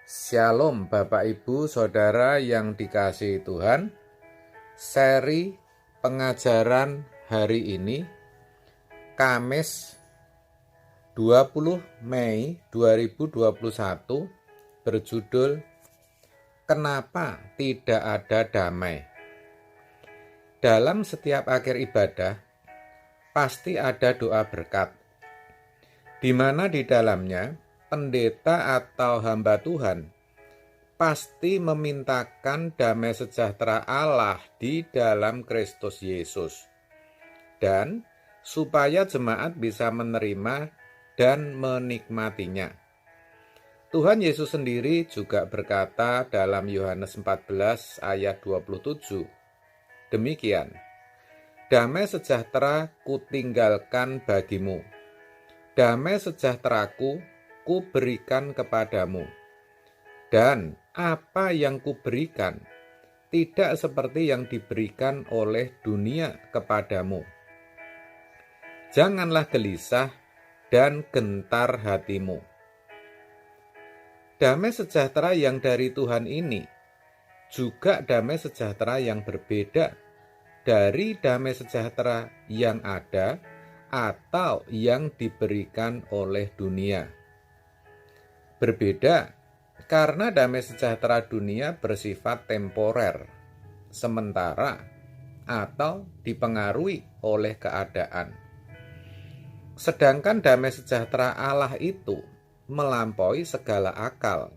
Shalom Bapak Ibu Saudara yang dikasihi Tuhan. Seri pengajaran hari ini Kamis 20 Mei 2021 berjudul Kenapa Tidak Ada Damai. Dalam setiap akhir ibadah pasti ada doa berkat, di mana di dalamnya pendeta atau hamba Tuhan pasti memintakan damai sejahtera Allah di dalam Kristus Yesus, dan supaya jemaat bisa menerima dan menikmatinya. Tuhan Yesus sendiri juga berkata dalam Yohanes 14 ayat 27, demikian, damai sejahtera kutinggalkan bagimu, damai sejahteraku kuberikan kepadamu, dan apa yang kuberikan tidak seperti yang diberikan oleh dunia kepadamu. Janganlah gelisah dan gentar hatimu. Damai sejahtera yang dari Tuhan ini juga damai sejahtera yang berbeda dari damai sejahtera yang ada atau yang diberikan oleh dunia. Berbeda karena damai sejahtera dunia bersifat temporer, sementara, atau dipengaruhi oleh keadaan. Sedangkan damai sejahtera Allah itu melampaui segala akal.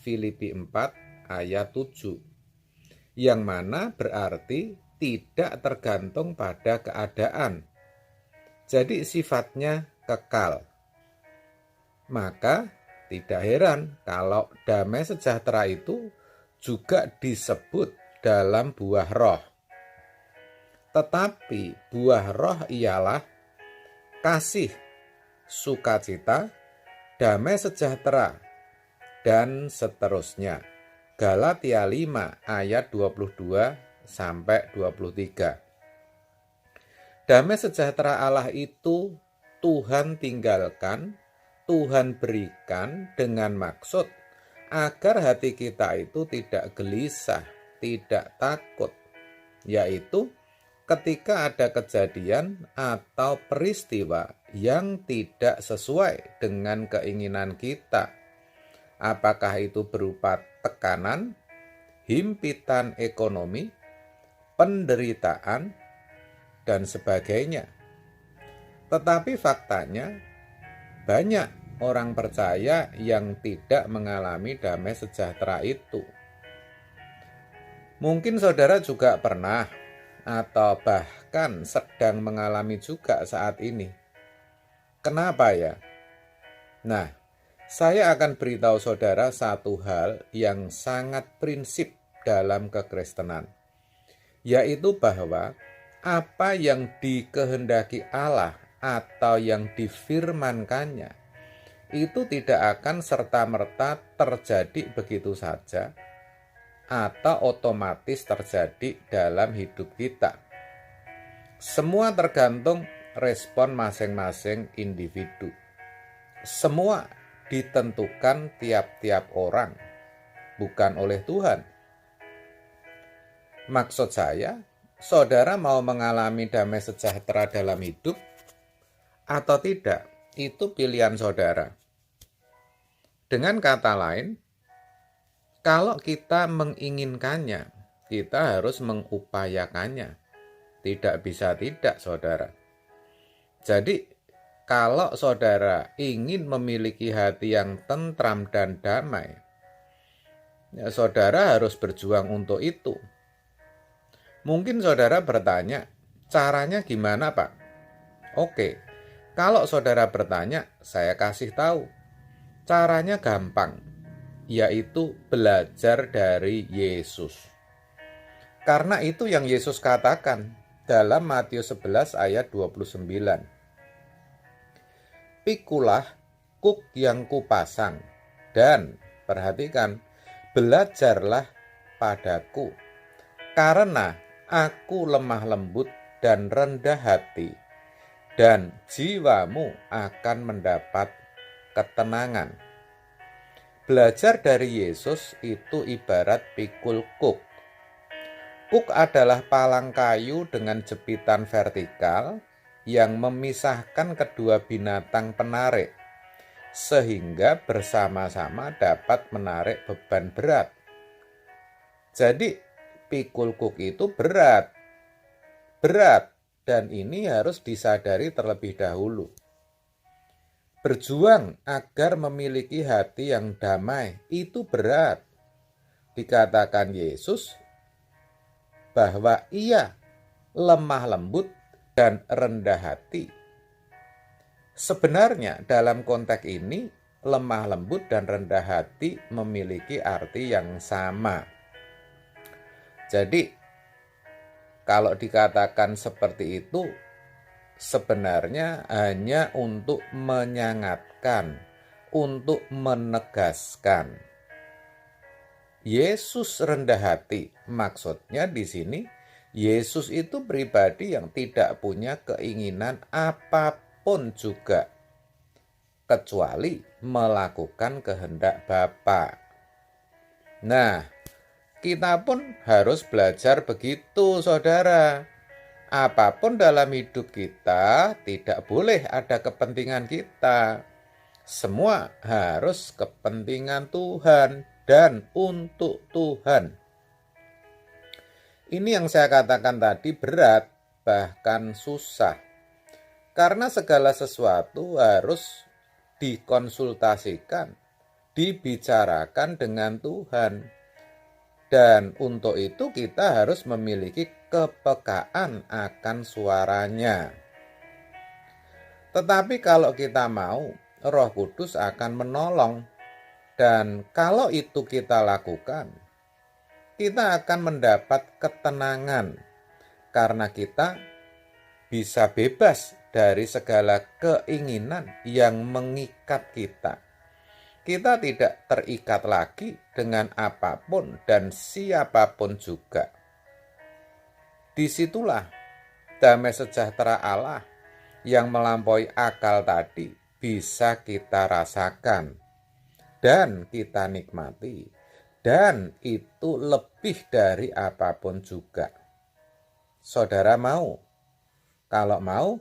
Filipi 4 ayat 7. Yang mana berarti tidak tergantung pada keadaan. Jadi sifatnya kekal. Maka tidak heran kalau damai sejahtera itu juga disebut dalam buah roh. Tetapi buah roh ialah kasih, sukacita, damai sejahtera, dan seterusnya. Galatia 5 ayat 22 sampai 23. Damai sejahtera Allah itu Tuhan tinggalkan, Tuhan berikan dengan maksud agar hati kita itu tidak gelisah, tidak takut, yaitu ketika ada kejadian atau peristiwa yang tidak sesuai dengan keinginan kita, apakah itu berupa tekanan, himpitan ekonomi, penderitaan, dan sebagainya. Tetapi faktanya, banyak orang percaya yang tidak mengalami damai sejahtera itu. Mungkin saudara juga pernah atau bahkan sedang mengalami juga saat ini. Kenapa ya? Nah, saya akan beritahu saudara satu hal yang sangat prinsip dalam kekristenan, yaitu bahwa apa yang dikehendaki Allah atau yang difirmankannya itu tidak akan serta-merta terjadi begitu saja atau otomatis terjadi dalam hidup kita. Semua tergantung respon masing-masing individu. Semua ditentukan tiap-tiap orang, bukan oleh Tuhan. Maksud saya, saudara mau mengalami damai sejahtera dalam hidup atau tidak, itu pilihan saudara. Dengan kata lain, kalau kita menginginkannya, kita harus mengupayakannya. Tidak bisa tidak, saudara. Jadi, kalau saudara ingin memiliki hati yang tentram dan damai, ya saudara harus berjuang untuk itu. Mungkin saudara bertanya, caranya gimana, Pak? Oke, kalau saudara bertanya, saya kasih tahu. Caranya gampang, yaitu belajar dari Yesus. Karena itu yang Yesus katakan dalam Matius 11 ayat 29. Pikulah kuk yang kupasang, dan perhatikan, belajarlah padaku, karena aku lemah lembut dan rendah hati, dan jiwamu akan mendapat ketenangan. Belajar dari Yesus itu ibarat pikul kuk. Kuk adalah palang kayu dengan jepitan vertikal yang memisahkan kedua binatang penarik, sehingga bersama-sama dapat menarik beban berat. Jadi pikul kuk itu berat, dan ini harus disadari terlebih dahulu. Berjuang agar memiliki hati yang damai itu berat. Dikatakan Yesus bahwa ia lemah lembut dan rendah hati. Sebenarnya dalam konteks ini, lemah lembut dan rendah hati memiliki arti yang sama. Jadi, kalau dikatakan seperti itu, sebenarnya hanya untuk menyangatkan, untuk menegaskan. Yesus rendah hati, maksudnya di sini Yesus itu pribadi yang tidak punya keinginan apapun juga kecuali melakukan kehendak Bapa. Nah, kita pun harus belajar begitu, saudara. Apapun dalam hidup kita tidak boleh ada kepentingan kita. Semua harus kepentingan Tuhan dan untuk Tuhan. Ini yang saya katakan tadi berat, bahkan susah. Karena segala sesuatu harus dikonsultasikan, dibicarakan dengan Tuhan. Dan untuk itu kita harus memiliki kepekaan akan suaranya. Tetapi kalau kita mau, Roh Kudus akan menolong. Dan kalau itu kita lakukan, kita akan mendapat ketenangan karena kita bisa bebas dari segala keinginan yang mengikat kita. Kita tidak terikat lagi dengan apapun dan siapapun juga. Disitulah damai sejahtera Allah yang melampaui akal tadi bisa kita rasakan dan kita nikmati, dan itu lebih dari apapun juga. Saudara mau? Kalau mau,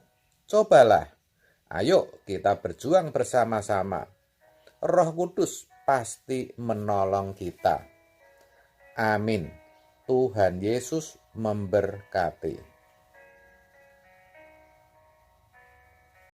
cobalah. Ayo kita berjuang bersama-sama. Roh Kudus pasti menolong kita. Amin. Tuhan Yesus memberkati.